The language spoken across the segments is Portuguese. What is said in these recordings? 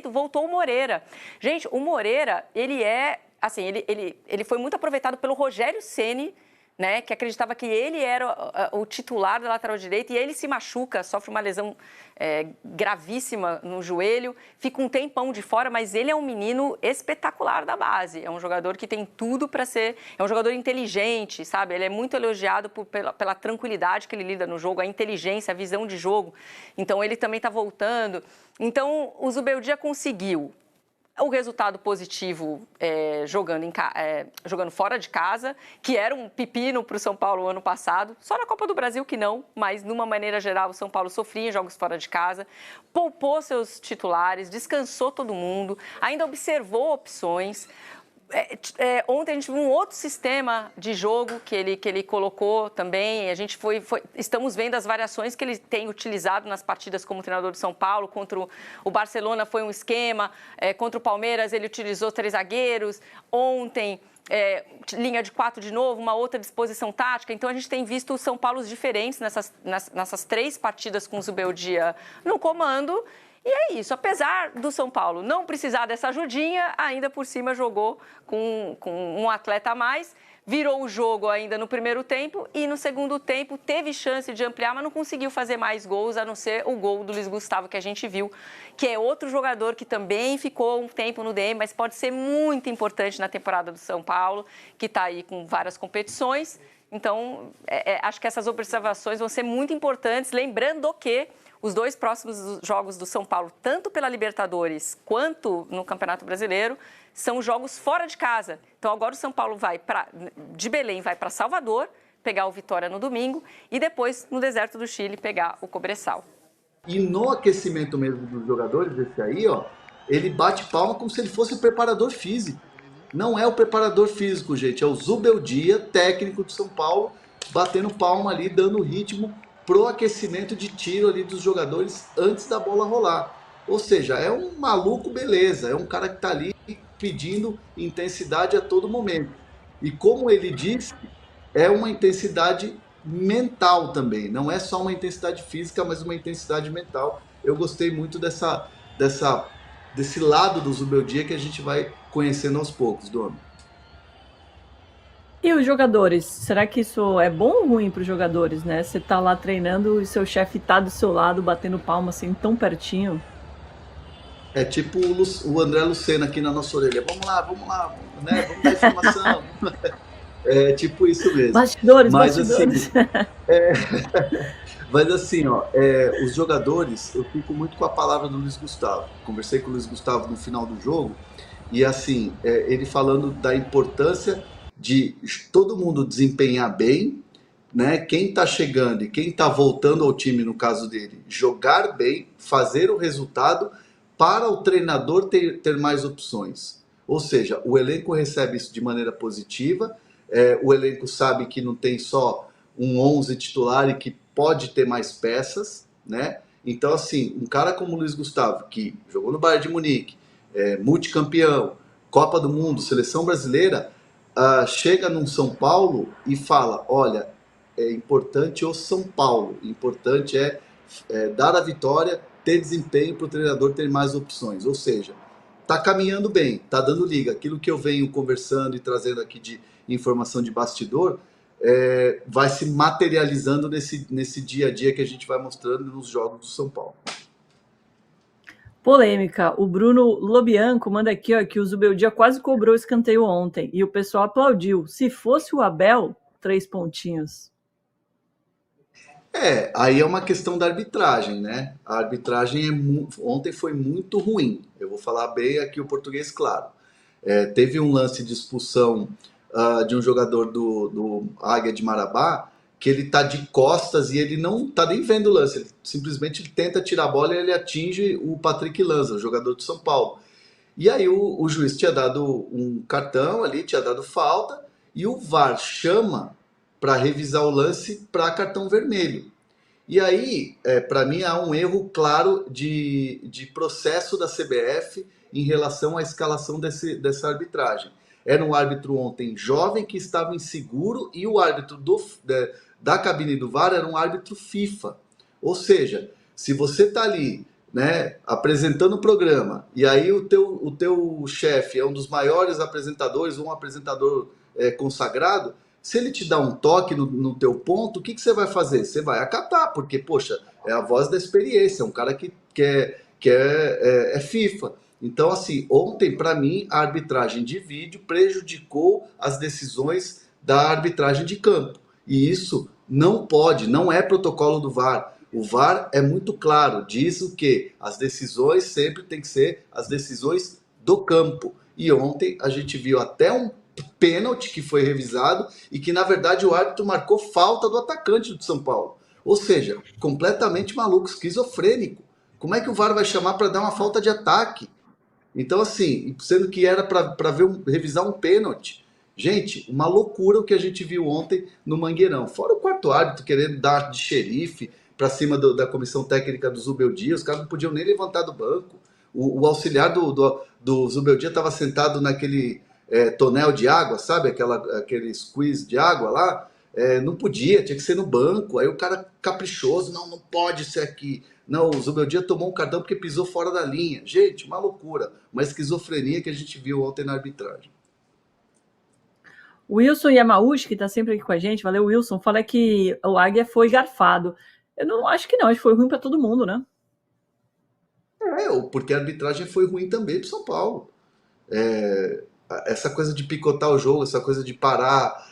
voltou o Moreira. Gente, o Moreira, ele é, assim, ele foi muito aproveitado pelo Rogério Ceni, né, que acreditava que ele era o titular da lateral direita, e ele se machuca, sofre uma lesão gravíssima no joelho, fica um tempão de fora, mas ele é um menino espetacular da base, é um jogador que tem tudo para ser, é um jogador inteligente, sabe, ele é muito elogiado pela tranquilidade que ele lida no jogo, a inteligência, a visão de jogo, então ele também está voltando. Então o Zubeldia conseguiu o resultado positivo jogando fora de casa, que era um pepino para o São Paulo ano passado, só na Copa do Brasil que não, mas, de uma maneira geral, o São Paulo sofria em jogos fora de casa, poupou seus titulares, descansou todo mundo, ainda observou opções. Ontem a gente viu um outro sistema de jogo que ele colocou também. A gente estamos vendo as variações que ele tem utilizado nas partidas como treinador de São Paulo. Contra o Barcelona foi um esquema, contra o Palmeiras ele utilizou 3 zagueiros. Ontem, linha de 4 de novo, uma outra disposição tática. Então a gente tem visto São Paulos diferentes nessas 3 partidas com o Zubeldia no comando. E é isso, apesar do São Paulo não precisar dessa ajudinha, ainda por cima jogou com um atleta a mais, virou o jogo ainda no primeiro tempo e no segundo tempo teve chance de ampliar, mas não conseguiu fazer mais gols, a não ser o gol do Luiz Gustavo que a gente viu, que é outro jogador que também ficou um tempo no DM, mas pode ser muito importante na temporada do São Paulo, que está aí com várias competições. Então, acho que essas observações vão ser muito importantes, lembrando que os 2 próximos jogos do São Paulo, tanto pela Libertadores quanto no Campeonato Brasileiro, são jogos fora de casa. Então, agora o São Paulo de Belém vai para Salvador, pegar o Vitória no domingo, e depois, no deserto do Chile, pegar o Cobressal. E no aquecimento mesmo dos jogadores, esse aí, ó, ele bate palma como se ele fosse o preparador físico. Não é o preparador físico, gente, é o Zubeldia, técnico de São Paulo, batendo palma ali, dando ritmo pro aquecimento de tiro ali dos jogadores antes da bola rolar. Ou seja, é um maluco beleza, é um cara que tá ali pedindo intensidade a todo momento. E como ele disse, é uma intensidade mental também, não é só uma intensidade física, mas uma intensidade mental. Eu gostei muito desse lado do Zubeldia que a gente vai conhecendo aos poucos, Dono. E os jogadores? Será que isso é bom ou ruim para os jogadores, né? Você tá lá treinando e seu chefe tá do seu lado, batendo palma assim, tão pertinho. É tipo o André Lucena aqui na nossa orelha. Vamos lá, né? Vamos dar informação. É tipo isso mesmo. Bastidores. Assim, mas assim, ó, os jogadores, eu fico muito com a palavra do Luiz Gustavo. Conversei com o Luiz Gustavo no final do jogo e assim, ele falando da importância de todo mundo desempenhar bem, né? Quem está chegando e quem está voltando ao time, no caso dele, jogar bem, fazer o resultado para o treinador ter mais opções. Ou seja, o elenco recebe isso de maneira positiva, o elenco sabe que não tem só um 11 titular e que pode ter mais peças, né? Então, assim, um cara como o Luiz Gustavo, que jogou no Bayern de Munique, multicampeão, Copa do Mundo, Seleção Brasileira, chega num São Paulo e fala, olha, é importante o São Paulo, importante é dar a vitória, ter desempenho para o treinador ter mais opções, ou seja, está caminhando bem, está dando liga, aquilo que eu venho conversando e trazendo aqui de informação de bastidor, vai se materializando nesse dia a dia que a gente vai mostrando nos jogos do São Paulo. Polêmica. O Bruno Lobianco manda aqui, ó, que o Zubeldia quase cobrou o escanteio ontem e o pessoal aplaudiu. Se fosse o Abel, 3 pontinhos. Aí é uma questão da arbitragem, né? A arbitragem ontem foi muito ruim. Eu vou falar bem aqui o português claro. Teve um lance de expulsão de um jogador do Águia de Marabá, que ele tá de costas e ele não tá nem vendo o lance. Ele simplesmente tenta tirar a bola e ele atinge o Patrick Lanza, o jogador de São Paulo. E aí o juiz tinha dado um cartão ali, tinha dado falta, e o VAR chama para revisar o lance para cartão vermelho. E aí, para mim, há um erro claro de processo da CBF em relação à escalação dessa arbitragem. Era um árbitro ontem jovem que estava inseguro e o árbitro da cabine do VAR era um árbitro FIFA. Ou seja, se você está ali né, apresentando o programa, e aí o teu chefe é um dos maiores apresentadores, um apresentador consagrado, se ele te dá um toque no teu ponto, o que você vai fazer? Você vai acatar, porque, poxa, é a voz da experiência, é um cara que é FIFA. Então, assim, ontem, para mim, a arbitragem de vídeo prejudicou as decisões da arbitragem de campo. E isso não pode, não é protocolo do VAR. O VAR é muito claro, diz o que as decisões sempre tem que ser as decisões do campo. E ontem a gente viu até um pênalti que foi revisado e que, na verdade, o árbitro marcou falta do atacante do São Paulo. Ou seja, completamente maluco, esquizofrênico. Como é que o VAR vai chamar para dar uma falta de ataque? Então, assim, sendo que era para revisar um pênalti. Gente, uma loucura o que a gente viu ontem no Mangueirão. Fora o quarto árbitro querendo dar de xerife para cima da comissão técnica do Zubeldia, os caras não podiam nem levantar do banco. O auxiliar do Zubeldia estava sentado naquele tonel de água, sabe? Aquele squeeze de água lá. Não podia, tinha que ser no banco. Aí o cara caprichoso, não pode ser aqui. Não, o Zubeldia tomou um cartão porque pisou fora da linha. Gente, uma loucura. Uma esquizofrenia que a gente viu ontem na arbitragem. O Wilson Yamauchi, que está sempre aqui com a gente, valeu, Wilson, fala que o Águia foi garfado. Eu não acho que não, acho que foi ruim para todo mundo, né? Porque a arbitragem foi ruim também para São Paulo. Essa coisa de picotar o jogo, essa coisa de parar,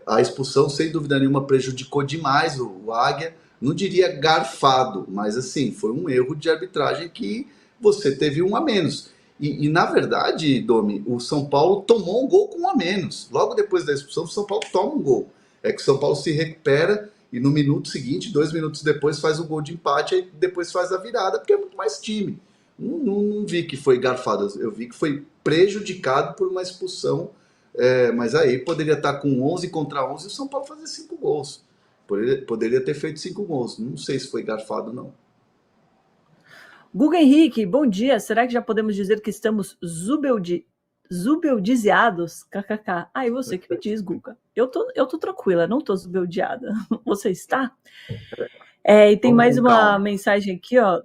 a expulsão, sem dúvida nenhuma, prejudicou demais o Águia. Não diria garfado, mas assim, foi um erro de arbitragem que você teve um a menos. E na verdade, Domi, o São Paulo tomou um gol com um a menos. Logo depois da expulsão, o São Paulo toma um gol. É que o São Paulo se recupera e no minuto seguinte, 2 minutos depois, faz o gol de empate e depois faz a virada, porque é muito mais time. Não vi que foi garfado, eu vi que foi prejudicado por uma expulsão, mas aí poderia estar com 11 contra 11 e o São Paulo fazer 5 gols. Poderia ter feito 5 gols. Não sei se foi garfado, não. Guga Henrique, bom dia. Será que já podemos dizer que estamos zubeldiziados? KKK. E você que me diz, Guga. Eu tô tranquila, não tô zubeldiada. Você está? E tem mais uma mensagem aqui, ó.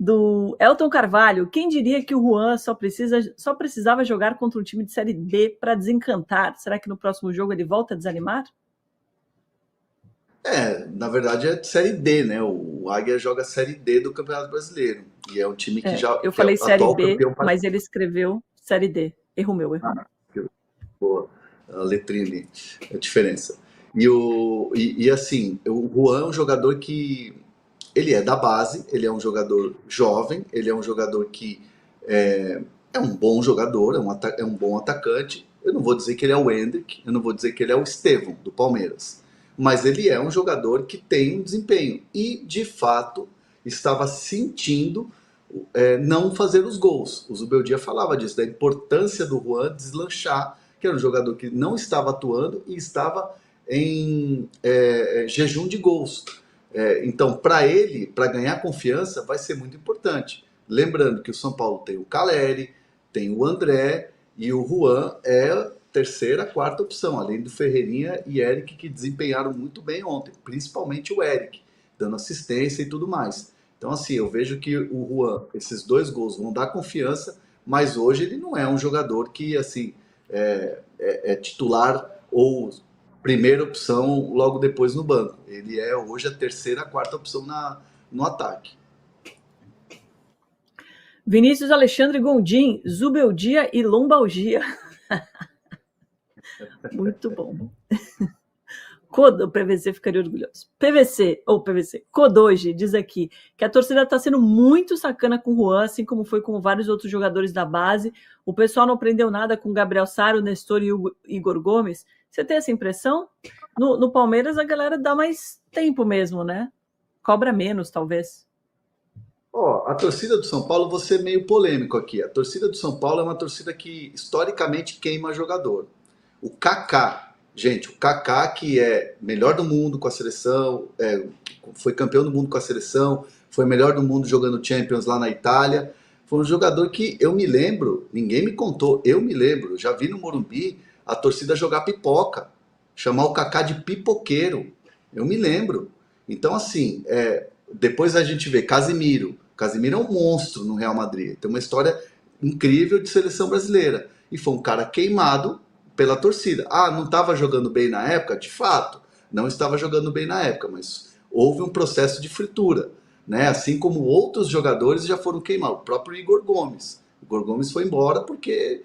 Do Elton Carvalho. Quem diria que o Juan só precisava jogar contra um time de Série D para desencantar? Será que no próximo jogo ele volta a desanimar? Na verdade é Série D, né? O Águia joga Série D do Campeonato Brasileiro. E é um time que já... Eu falei Série B, mas ele escreveu Série D. Erro meu. Boa. A letrinha ali. A diferença. E assim, o Juan é um jogador que... Ele é da base, ele é um jogador jovem, ele é um jogador que é um bom jogador, é um bom atacante. Eu não vou dizer que ele é o Endrick, eu não vou dizer que ele é o Estevão, do Palmeiras. Mas ele é um jogador que tem um desempenho. E, de fato, estava sentindo não fazer os gols. O Zubeldia falava disso, da importância do Juan deslanchar, que era um jogador que não estava atuando e estava em jejum de gols. Então, para ele, para ganhar confiança, vai ser muito importante. Lembrando que o São Paulo tem o Caleri, tem o André, e o Juan é terceira, quarta opção, além do Ferreirinha e Eric, que desempenharam muito bem ontem, principalmente o Eric, dando assistência e tudo mais. Então, assim, eu vejo que o Juan, esses 2 gols vão dar confiança, mas hoje ele não é um jogador que, assim, é titular ou primeira opção logo depois no banco. Ele é hoje a terceira, quarta opção no ataque. Vinícius Alexandre Gondim, Zubeldia e lombalgia. Muito bom. O PVC ficaria orgulhoso. PVC, Kodoji, diz aqui que a torcida está sendo muito sacana com o Juan, assim como foi com vários outros jogadores da base. O pessoal não aprendeu nada com Gabriel Saro, Nestor e Igor Gomes. Você tem essa impressão? No Palmeiras a galera dá mais tempo mesmo, né? Cobra menos, talvez. A torcida do São Paulo, vou ser meio polêmico aqui. A torcida do São Paulo é uma torcida que historicamente queima jogador. O Kaká, gente, o Kaká que é melhor do mundo com a seleção, foi campeão do mundo com a seleção, foi melhor do mundo jogando Champions lá na Itália. Foi um jogador que eu me lembro, ninguém me contou, eu me lembro, já vi no Morumbi a torcida jogar pipoca, chamar o Kaká de pipoqueiro. Eu me lembro. Então, assim, Depois a gente vê Casemiro. Casemiro é um monstro no Real Madrid. Tem uma história incrível de seleção brasileira. E foi um cara queimado pela torcida. Ah, não estava jogando bem na época? De fato, não estava jogando bem na época, mas houve um processo de fritura, né? Assim como outros jogadores já foram queimados. O próprio Igor Gomes. O Igor Gomes foi embora porque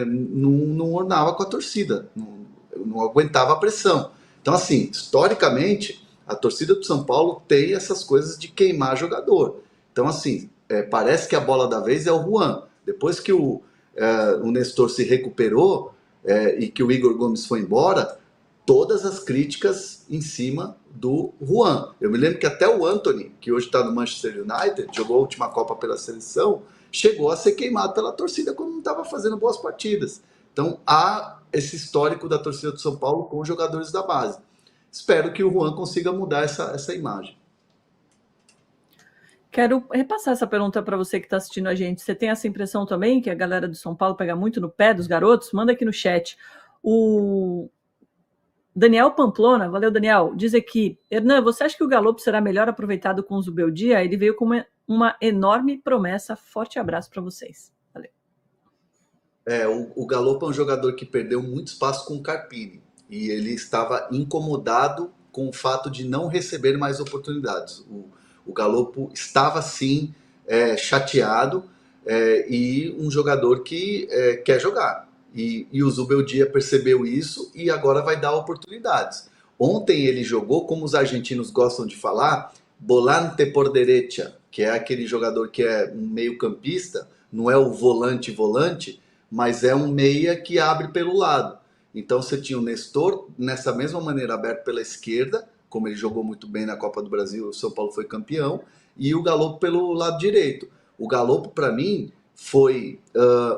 não ornava com a torcida, não aguentava a pressão. Então, assim, historicamente, a torcida do São Paulo tem essas coisas de queimar jogador. Então, assim, parece que a bola da vez é o Juan. Depois que o Nestor se recuperou e que o Igor Gomes foi embora, todas as críticas em cima do Juan. Eu me lembro que até o Antony, que hoje está no Manchester United, jogou a última Copa pela seleção, chegou a ser queimado pela torcida quando não estava fazendo boas partidas. Então, há esse histórico da torcida do São Paulo com os jogadores da base. Espero que o Juan consiga mudar essa imagem. Quero repassar essa pergunta para você que está assistindo a gente. Você tem essa impressão também, que a galera do São Paulo pega muito no pé dos garotos? Manda aqui no chat. O Daniel Pamplona, valeu Daniel, diz aqui: Hernan, você acha que o Galopo será melhor aproveitado com o Zubeldia? Ele veio com uma enorme promessa. Forte abraço para vocês. Valeu. O Galopo é um jogador que perdeu muito espaço com o Carpini. E ele estava incomodado com o fato de não receber mais oportunidades. O Galopo estava, sim, chateado e um jogador que quer jogar. E o Zubeldia percebeu isso e agora vai dar oportunidades. Ontem ele jogou, como os argentinos gostam de falar, volante por derecha, que é aquele jogador que é um meio-campista, não é o volante, mas é um meia que abre pelo lado. Então você tinha o Nestor, nessa mesma maneira, aberto pela esquerda, como ele jogou muito bem na Copa do Brasil, o São Paulo foi campeão, e o Galopo pelo lado direito. O Galopo, para mim, foi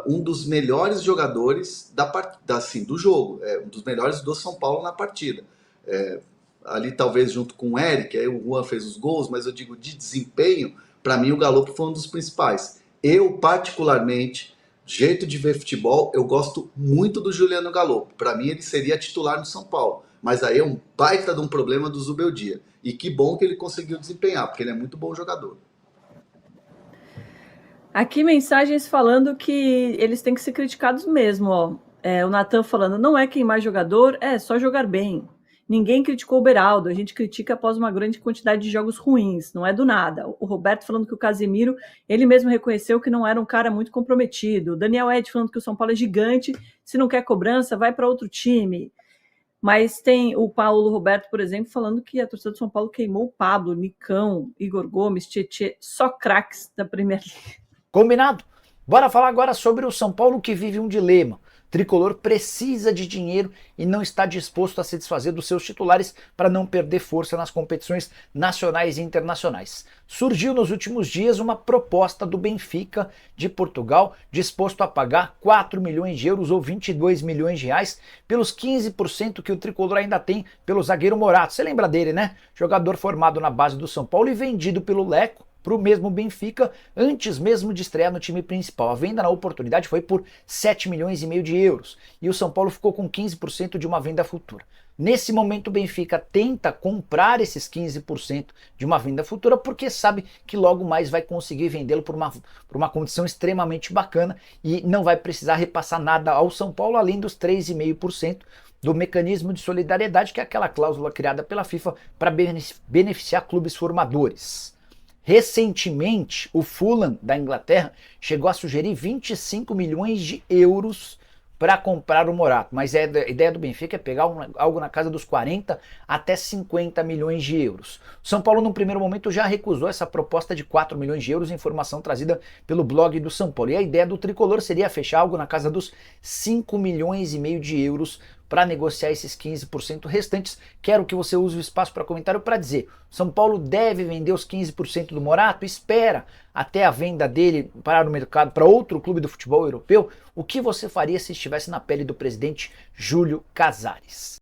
um dos melhores jogadores do jogo, um dos melhores do São Paulo na partida. Ali talvez junto com o Eric, aí o Juan fez os gols, mas eu digo de desempenho, para mim o Galopo foi um dos principais. Eu, particularmente, jeito de ver futebol, eu gosto muito do Juliano Galopo. Para mim ele seria titular no São Paulo, mas aí é um baita de um problema do Zubeldia. E que bom que ele conseguiu desempenhar, porque ele é muito bom jogador. Aqui mensagens falando que eles têm que ser criticados mesmo, ó. O Natan falando, não é queimar jogador, é só jogar bem. Ninguém criticou o Beraldo, a gente critica após uma grande quantidade de jogos ruins, não é do nada. O Roberto falando que o Casemiro, ele mesmo reconheceu que não era um cara muito comprometido. O Daniel Ed falando que o São Paulo é gigante, se não quer cobrança, vai para outro time. Mas tem o Paulo Roberto, por exemplo, falando que a torcida do São Paulo queimou o Pablo, Nicão, Igor Gomes, Tietê, só craques da Premier League. Combinado? Bora falar agora sobre o São Paulo que vive um dilema. O tricolor precisa de dinheiro e não está disposto a se desfazer dos seus titulares para não perder força nas competições nacionais e internacionais. Surgiu nos últimos dias uma proposta do Benfica de Portugal disposto a pagar 4 milhões de euros ou 22 milhões de reais pelos 15% que o tricolor ainda tem pelo zagueiro Morato. Você lembra dele, né? Jogador formado na base do São Paulo e vendido pelo Leco para o mesmo Benfica, antes mesmo de estrear no time principal. A venda na oportunidade foi por 7 milhões e meio de euros e o São Paulo ficou com 15% de uma venda futura. Nesse momento o Benfica tenta comprar esses 15% de uma venda futura porque sabe que logo mais vai conseguir vendê-lo por uma condição extremamente bacana e não vai precisar repassar nada ao São Paulo além dos 3,5% do mecanismo de solidariedade, que é aquela cláusula criada pela FIFA para beneficiar clubes formadores. Recentemente, o Fulham da Inglaterra chegou a sugerir 25 milhões de euros para comprar o Morato, mas a ideia do Benfica é pegar algo na casa dos 40 até 50 milhões de euros. O São Paulo, num primeiro momento, já recusou essa proposta de 4 milhões de euros, informação trazida pelo blog do São Paulo. E a ideia do tricolor seria fechar algo na casa dos 5 milhões e meio de euros para negociar esses 15% restantes. Quero que você use o espaço para comentário para dizer: São Paulo deve vender os 15% do Morato? Espera até a venda dele para o mercado, para outro clube do futebol europeu? O que você faria se estivesse na pele do presidente Júlio Casares?